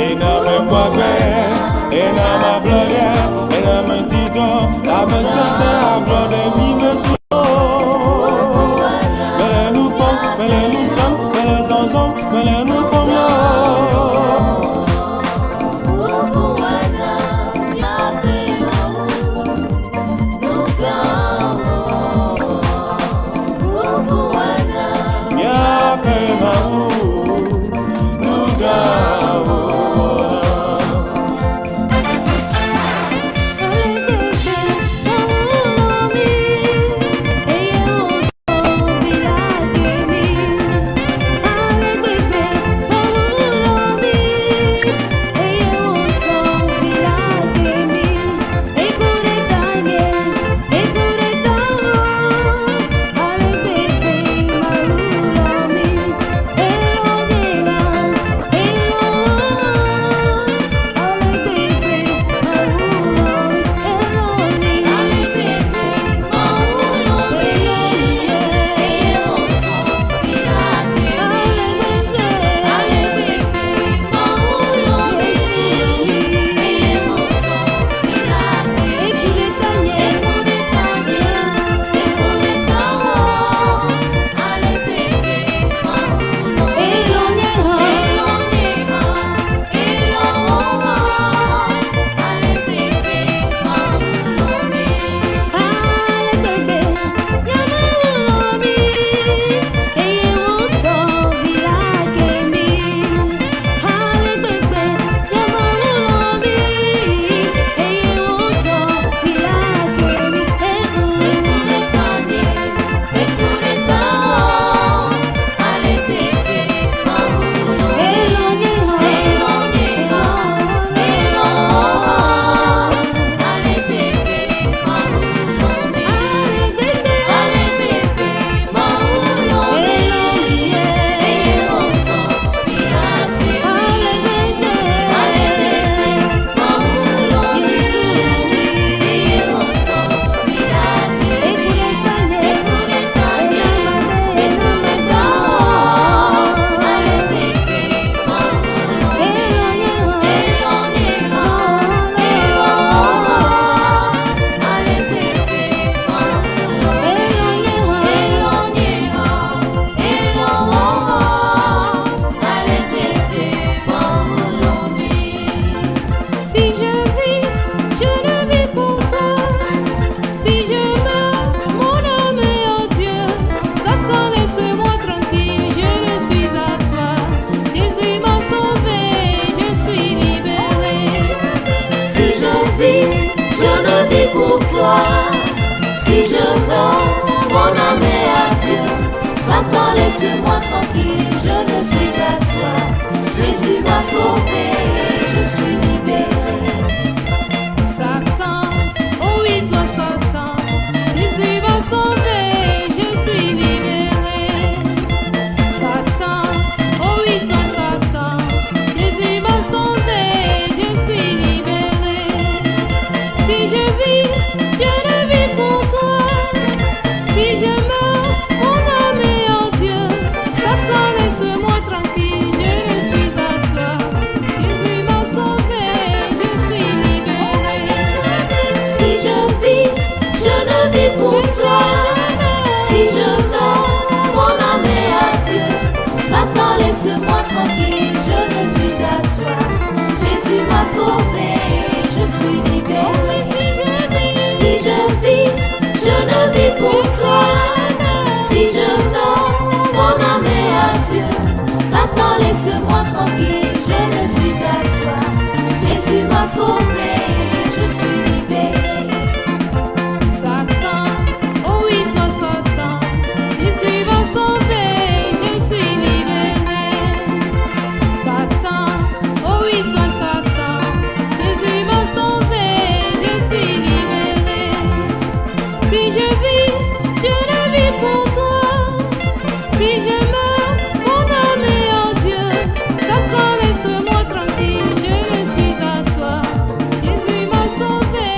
Et n'a me boire, et n'a ma gloire, et n'a me titre, la me sincère à gloire de vie me sauve. Mais nous pommes, mais nous sommes, mais les ensemble, mais nous pommes là. Si je meurs, mon âme est à Dieu. Satan, laisse-moi tranquille, je ne suis à toi. Jésus m'a sauvé, je suis libéré. Satan, oh oui, toi Satan, Jésus m'a sauvé, je suis libéré. Satan, oh oui, toi Satan, Jésus m'a sauvé, je suis libéré. Si je vis, je ne vis pour toi. Si je meurs, mon âme est en Dieu. Satan, laisse-moi tranquille, je ne suis à toi. Jésus m'a sauvé, je suis libéré. Si je vis, je ne vis pour toi. Si je meurs, mon âme est à Dieu. Satan, laisse-moi tranquille, je ne suis à toi. Jésus m'a sauvé, je suis libéré. Si je vis, je ne vis pour toi. Si je meurs, mon âme est à Dieu. Satan, laisse-moi tranquille, je ne suis à toi. Jésus m'a sauvé, je suis libéré. Satan, oh oui, toi Satan, Jésus m'a sauvé, je suis libéré. Satan, oh oui, toi Satan, Jésus m'a sauvé, je suis libéré. Si je vis, je ne vis pour toi. Si je meurs, mon âme est en Dieu. Satan, laisse-moi tranquille, je ne suis à toi. Jésus m'a sauvé,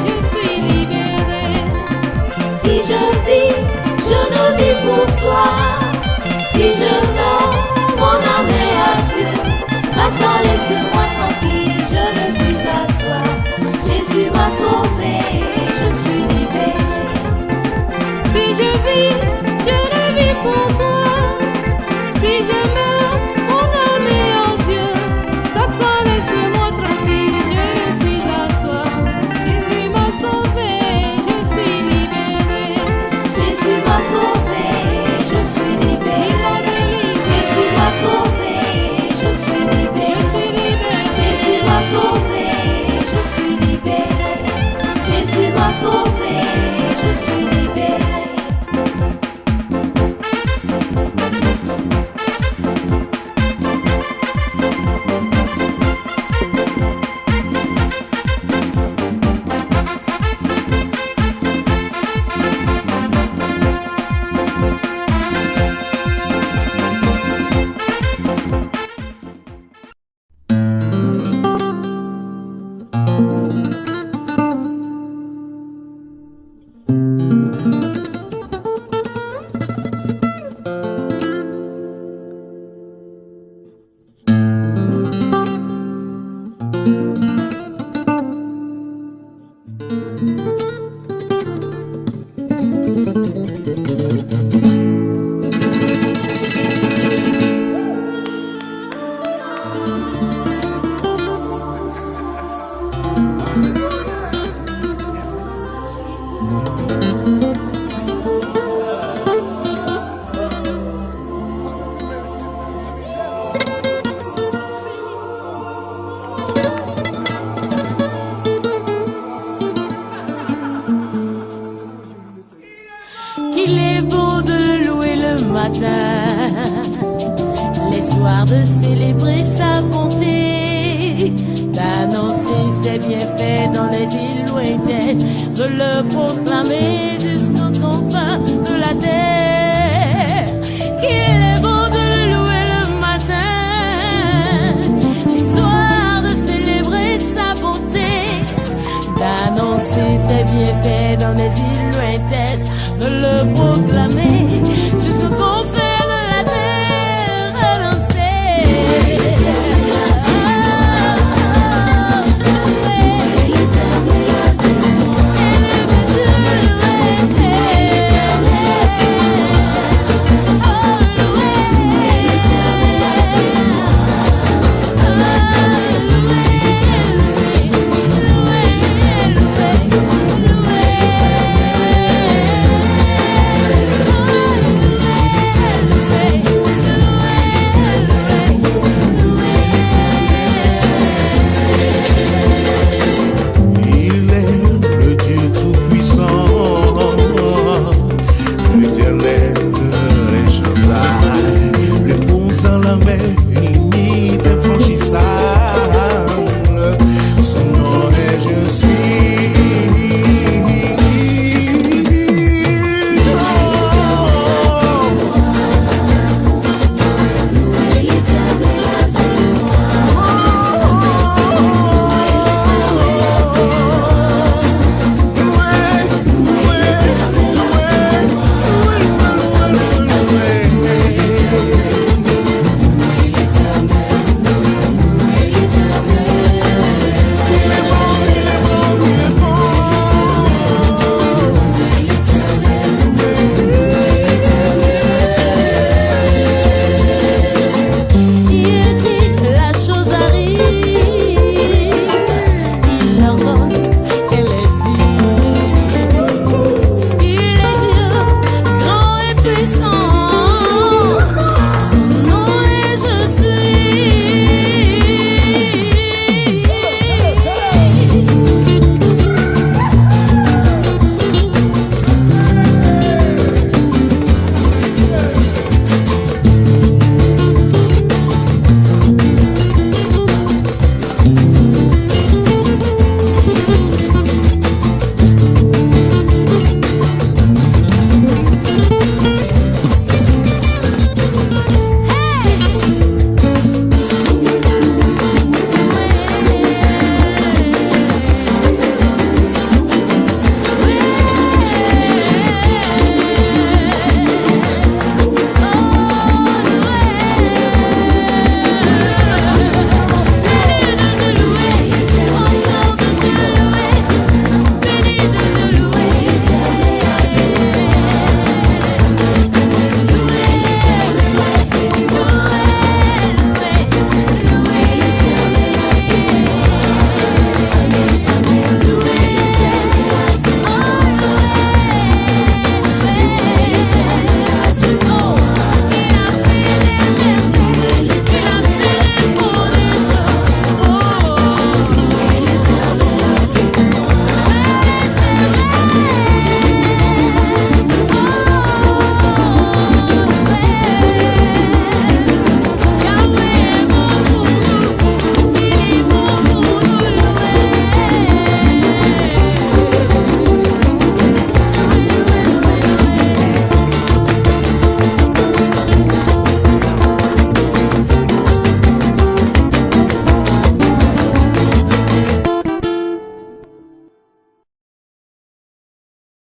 je suis libéré. Si je vis, je ne vis pour toi. Si Si je donne mon âme à Dieu, Satan laisse-moi tranquille, je ne suis à toi. Jésus m'a sauvé, je suis libéré. Si je vis, je le vis pour toi. Si je meurs, mon âme est en Dieu. Satan, laisse-moi tranquille, je ne suis à toi. Jésus m'a sauvé, je suis libéré. Jésus m'a sauvé, je suis libéré. Jésus m'a sauvé, je suis libéré. Jésus m'a sauvé, je suis libéré. Jésus m'a sauvé, je suis libéré. Qu'il est beau de le louer le matin, les soirs de célébrer sa bonté, d'annoncer ses bienfaits dans les îles lointaines, de le proclamer jusqu'aux confins de la terre. Qu'il est beau de le louer le matin, les soirs de célébrer sa bonté, d'annoncer ses bienfaits dans les îles lointaines, de le proclamer